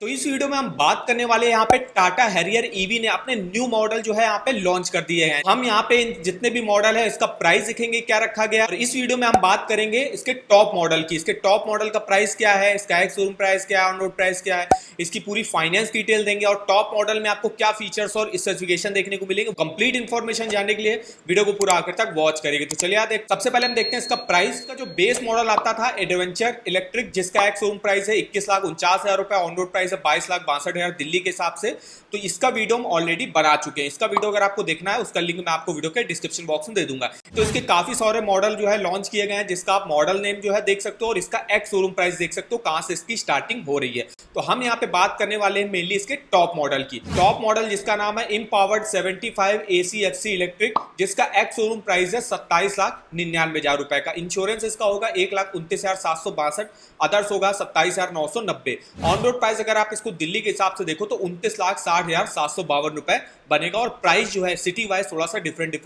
तो इस वीडियो में हम बात करने वाले हैं यहाँ पे टाटा हैरियर ईवी ने अपने न्यू मॉडल जो है यहाँ पे लॉन्च कर दिए हैं। हम यहाँ पे जितने भी मॉडल है इसका प्राइस दिखेंगे क्या रखा गया, और इस वीडियो में हम बात करेंगे इसके टॉप मॉडल की। इसके टॉप मॉडल का प्राइस क्या है, इसका एक शोरूम प्राइस क्या है, ऑन रोड प्राइस क्या है, इसकी पूरी फाइनेंस डिटेल देंगे और टॉप मॉडल में आपको क्या फीचर्स और स्पेसिफिकेशन देखने को मिलेंगे। कंप्लीट इन्फॉर्मेशन जानने के लिए वीडियो को पूरा आखिर तक वॉच करेंगे। तो चलिए यार सबसे पहले हम देखते हैं इसका प्राइस। का जो बेस मॉडल आता था एडवेंचर इलेक्ट्रिक, जिसका एक शोरूम प्राइस है 21,49,000 रुपए, ऑन रोड प्राइस है 22,62,000 दिल्ली के हिसाब से। तो इसका वीडियो हम ऑलरेडी बना चुके हैं। इसका वीडियो अगर आपको देखना है उसका लिंक मैं आपको वीडियो के डिस्क्रिप्शन बॉक्स में दे दूंगा। तो इसके काफी सारे मॉडल जो है लॉन्च किए गए हैं, जिसका आप मॉडल नेम जो है देख सकते हो और इसका एक्स शोरूम प्राइस देख सकते हो कहां से इसकी स्टार्टिंग हो रही है। तो हम यहाँ पे बात करने वाले हैं मेनली इसके टॉप मॉडल की। टॉप मॉडल जिसका नाम है इम्पावर्ड 75 AC/FC इलेक्ट्रिक, जिसका एक्स शोरूम प्राइस है 27,99,000 रुपए का। इंश्योरेंस इसका होगा 1,29,762, अदर्स होगा 27,990। ऑन रोड प्राइस अगर आप इसको दिल्ली के हिसाब से देखो तो 29,60,752 रुपए बनेगा। और प्राइस जो है सिटी वाइज थोड़ा सा डिफरेंट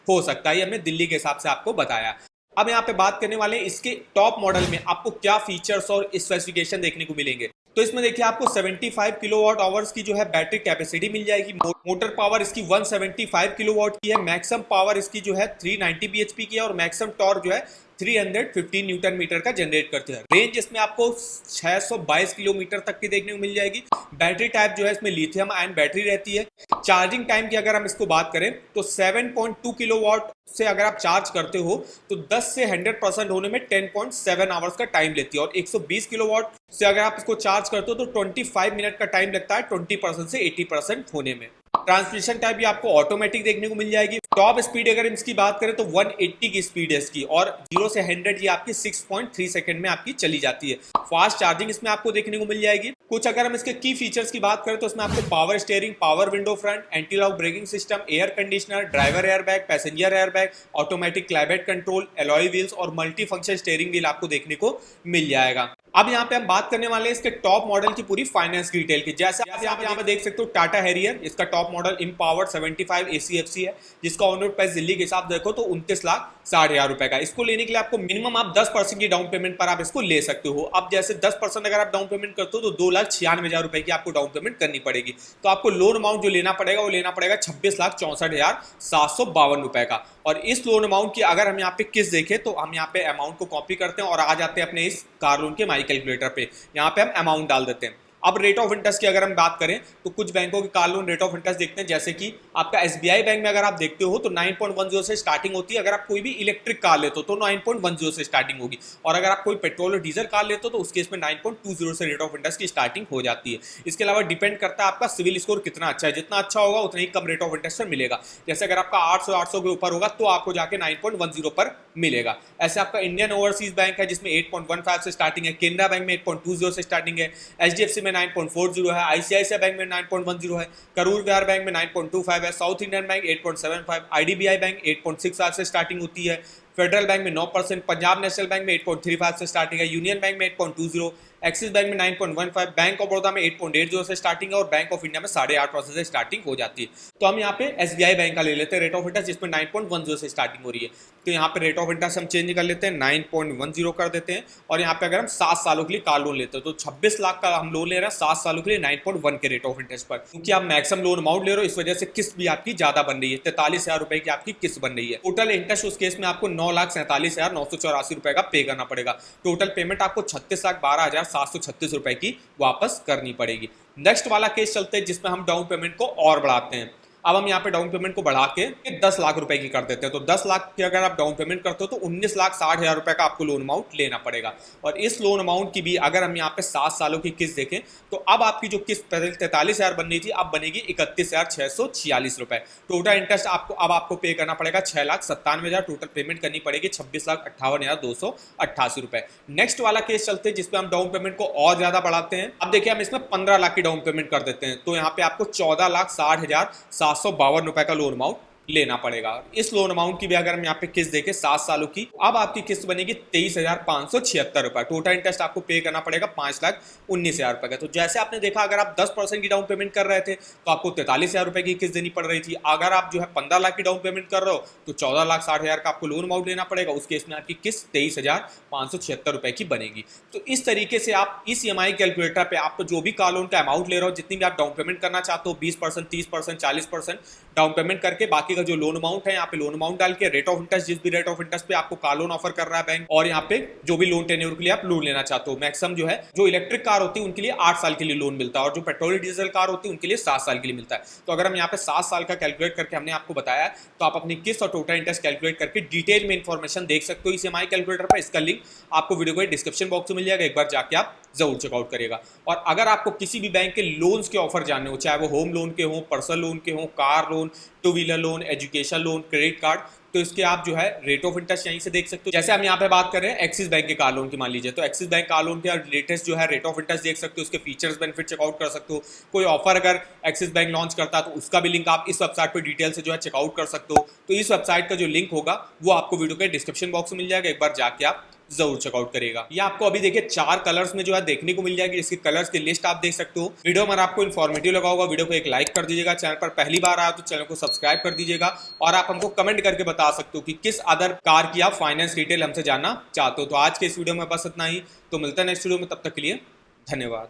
हो सकता है, ये हमने दिल्ली के हिसाब से आपको बताया। अब यहाँ पे बात करने वाले हैं इसके टॉप मॉडल में आपको क्या फीचर्स और स्पेसिफिकेशन देखने को मिलेंगे। तो इसमें देखिए आपको 75 किलोवाट आवर्स की जो है बैटरी कैपेसिटी मिल जाएगी। मोटर पावर इसकी 175 किलोवाट की है। मैक्सिमम पावर इसकी जो है 390 bhp की है और मैक्सिमम टॉर्क जो है 315 न्यूटन मीटर का जनरेट करते हैं। रेंज इसमें आपको 622 किलोमीटर तक की देखने को मिल जाएगी। बैटरी टाइप जो है इसमें लिथियम आयन बैटरी रहती है। चार्जिंग टाइम की अगर हम इसको बात करें तो 7.2 किलोवाट से अगर आप चार्ज करते हो तो 10 से 100% होने में 10.7 आवर्स का टाइम लेती है। और 120 किलोवाट से अगर आप इसको चार्ज करते हो तो 25 मिनट का टाइम लगता है 20% से 80% होने में। ट्रांसमिशन टाइप भी आपको ऑटोमेटिक देखने को मिल जाएगी। टॉप स्पीड अगर इसकी बात करें तो 180 की स्पीड है इसकी, और 0 से 100 ये आपकी 6.3 सेकंड में आपकी चली जाती है। फास्ट चार्जिंग इसमें आपको देखने को मिल जाएगी। कुछ अगर हम इसके की फीचर्स की बात करें तो इसमें आपको power steering, power window front, anti lock braking system, air conditioner, driver airbag, passenger airbag, automatic climate control, alloy wheels और मल्टी फंक्शन स्टीयरिंग व्हील आपको देखने को मिल जाएगा। अब यहाँ पे हम बात करने वाले हैं इसके टॉप मॉडल की पूरी फाइनेंस डिटेल की। जैसे आप यहाँ पे देख सकते हो टाटा हैरियर, इसका टॉप मॉडल इम्पावर्ड 75 AC/FC है, जिसका ऑन रोड प्राइस दिल्ली के हिसाब देखो तो 29,60,000 रुपए का। इसको लेने के लिए आपको मिनिमम आप 10% की डाउन पेमेंट पर आप इसको ले सकते हो। अब जैसे 10% अगर आप डाउन पेमेंट करते हो तो 2,96,000 रुपए की आपको डाउन पेमेंट करनी पड़ेगी। तो आपको लोन अमाउंट जो लेना पड़ेगा वो लेना पड़ेगा 26,64,752 रुपए का। और इस लोन अमाउंट की अगर हम यहाँ पे किस्त देखें तो हम यहाँ पे अमाउंट को कॉपी करते हैं और आ जाते हैं अपने इस कार लोन के माई कैलकुलेटर पे। यहाँ पे हम अमाउंट डाल देते हैं। अब रेट ऑफ इंटरेस्ट की अगर हम बात करें तो कुछ बैंकों के car loan rate of interest देखते हैं, जैसे कि आपका SBI बैंक में अगर आप देखते हो तो 9.10 से स्टार्टिंग होती है। अगर आप कोई भी इलेक्ट्रिक कार लेते हो तो 9.10 से स्टार्टिंग होगी, और अगर आप कोई पेट्रोल और डीजल कार लेते हो तो उसके इसमें 9.20 से रेट ऑफ इंटरेस्ट की स्टार्टिंग हो जाती है। इसके अलावा डिपेंड करता है आपका सिविल स्कोर कितना अच्छा है। जितना अच्छा होगा उतना ही कम रेट ऑफ इंटरेस्ट पर मिलेगा। जैसे अगर आपका 800 के ऊपर होगा तो आपको जाके 9.10 पर मिलेगा। ऐसे आपका इंडियन ओवरसीज बैंक है जिसमें 8.15 से स्टार्टिंग है, केनरा बैंक में 8.20 से स्टार्टिंग है, HDFC में 9.40 है, ICICI बैंक में 9.10 है, करूर विहार बैंक में 9.25 है, south Indian bank 8.75, IDBI bank 8.68 से स्टार्टिंग होती है, फेडरल बैंक में 9%, पंजाब नेशनल बैंक में 8.35 से स्टार्टिंग है, यूनियन बैंक में 8.20, एक्सिस बैंक में 9.15, बैंक ऑफ बड़ौदा में 8.80 से स्टार्टिंग है और बैंक ऑफ इंडिया में 8.5% से स्टार्टिंग हो जाती है। तो हम यहाँ पे SBI बैंक का ले लेते हैं रेट ऑफ इंटरेस्ट, जिसमें 9.10 से स्टार्टिंग हो रही है। तो यहाँ पे रेट ऑफ इंटरेस्ट हम चेंज कर लेते हैं, 9.10 कर देते हैं। और यहाँ पे अगर हम 7 सालों के लिए कार लोन लेते हैं तो 26 लाख का हम लोन ले रहे हैं 7 सालों के लिए 9.1 के रेट ऑफ इंटरेस्ट पर, क्योंकि आप मैक्सिमम लोन अमाउंट ले रहे हो, इस वजह से किस्त भी आपकी ज्यादा बन रही है। 43,000 रुपए की आपकी किस्त बन रही है। टोटल इंटरेस्ट उस केस में आपको 9,47,984 रुपए का पे करना पड़ेगा। टोटल पेमेंट आपको 36,12,736 रुपए की वापस करनी पड़ेगी। नेक्स्ट वाला केस चलते हैं जिसमें हम डाउन पेमेंट को और बढ़ाते हैं। अब हम यहाँ पे डाउन पेमेंट को बढ़ा के 10 लाख रुपए की कर देते हैं। तो 10 लाख की अगर आप डाउन पेमेंट करते हो तो 19,60,000 रुपए का आपको लोन अमाउंट लेना पड़ेगा। और इस लोन अमाउंट की भी अगर हम यहाँ पे 7 सालों की किस्त देखें तो अब आपकी जो किस्त पहले 43,000 बननी थी अब बनेगी 31,646 रुपए। टोटल इंटरेस्ट आपको पे करना पड़ेगा 6,97,000। टोटल पेमेंट करनी पड़ेगी 26,58,288 रुपए। नेक्स्ट वाला केस चलते हैं जिसपे हम डाउन पेमेंट को और ज्यादा बढ़ाते हैं। अब देखिए हम इसमें 15 लाख की डाउन पेमेंट कर देते हैं तो यहाँ पे आपको 14,60,752 रुपए का लोन अमाउंट लेना पड़ेगा। इस लोन अमाउंट की भी अगर हम यहाँ पे किस्त देखें 7 सालों की, अब आपकी किस्त बनेगी 23,576 रुपए। टोटल इंटरेस्ट आपको पे करना पड़ेगा 5,19,000 रुपए का। तो जैसे आपने देखा, अगर आप 10% की डाउन पेमेंट कर रहे थे तो आपको 43,000 रुपए की किस्त देनी पड़ रही थी। अगर आप जो है 15 लाख की डाउन पेमेंट कर रहे हो तो 14,60,000 का आपको लोन अमाउंट लेना पड़ेगा। उस केस में आपकी किस्त 23,576 रुपए की बनेगी। तो इस तरीके से आप इस EMI कैलकुलेटर पे आप जो भी कार लोन का अमाउंट ले रहे हो, जितनी भी आप डाउन पेमेंट करना चाहते हो, 20%, 30%, 40% डाउन पेमेंट करके, बाकी का जो लोन अमाउंट है यहाँ पे लोन अमाउंट डाल के, रेट ऑफ इंटरेस्ट, जिस भी रेट ऑफ इंटरेस्ट पे आपको कार लोन ऑफर कर रहा है बैंक, और यहाँ पे जो भी लोन टेन्योर के लिए आप लोन लेना चाहते हो। मैक्सिमम जो है जो इलेक्ट्रिक कार होती है उनके लिए 8 साल के लिए लोन मिलता है, और जो पेट्रोल डीजल कार होती है उनके लिए 7 साल के लिए मिलता है। तो अगर हम यहाँ पे 7 साल का कैलकुलेट करके हमने आपको बताया, तो आप अपनी किस्त और टोटल इंटरेस्ट कैलकुलेट करके डिटेल में इंफॉर्मेशन देख सकते हो इस EMI कैलकुलेटर पर। इसका लिंक आपको वीडियो को डिस्क्रिप्शन बॉक्स में मिल जाएगा, एक बार जाके आप जरूर चेकआउट करिएगा। और अगर आपको किसी भी बैंक के लोन्स के ऑफर जानने हो, चाहे वो होम लोन के हो, पर्सनल लोन के हो, car loan, 2 wheeler loan, education loan, credit card, तो इसके आप जो है रेट ऑफ इंटरेस्ट यहीं से देख सकते हो। जैसे हम यहाँ पे बात कर रहे हैं एक्सिस बैंक के कार लोन की, मान लीजिए, तो एक्सिस बैंक कार लोन के लेटेस्ट जो है रेट ऑफ इंटरेस्ट देख सकते हो, उसके फीचर्स बेनिफिट चेकआउट कर सकते हो। कोई ऑफर अगर एक्सिस बैंक लॉन्च करता है तो उसका भी लिंक आप इस वेबसाइट पर डिटेल से जो है चेकआउट कर सकते हो। तो इस वेबसाइट का जो लिंक होगा वो आपको वीडियो के डिस्क्रिप्शन बॉक्स में मिल जाएगा, एक बार जाके आप जरूर चेकआउट करिएगा। ये आपको अभी देखिए 4 कलर्स में जो है देखने को मिल जाएगी, जिसकी कलर्स की लिस्ट आप देख सकते हो। वीडियो में आपको इन्फॉर्मेटिव लगा होगा, वीडियो को एक लाइक कर दीजिएगा। चैनल पर पहली बार आया तो चैनल को सब्सक्राइब कर दीजिएगा, और आप हमको कमेंट करके बता सकते हो कि किस अदर कार की आप फाइनेंस डिटेल हमसे जानना चाहते हो। तो आज के इस वीडियो में बस इतना ही, तो मिलता है नेक्स्ट वीडियो में, तब तक के लिए धन्यवाद।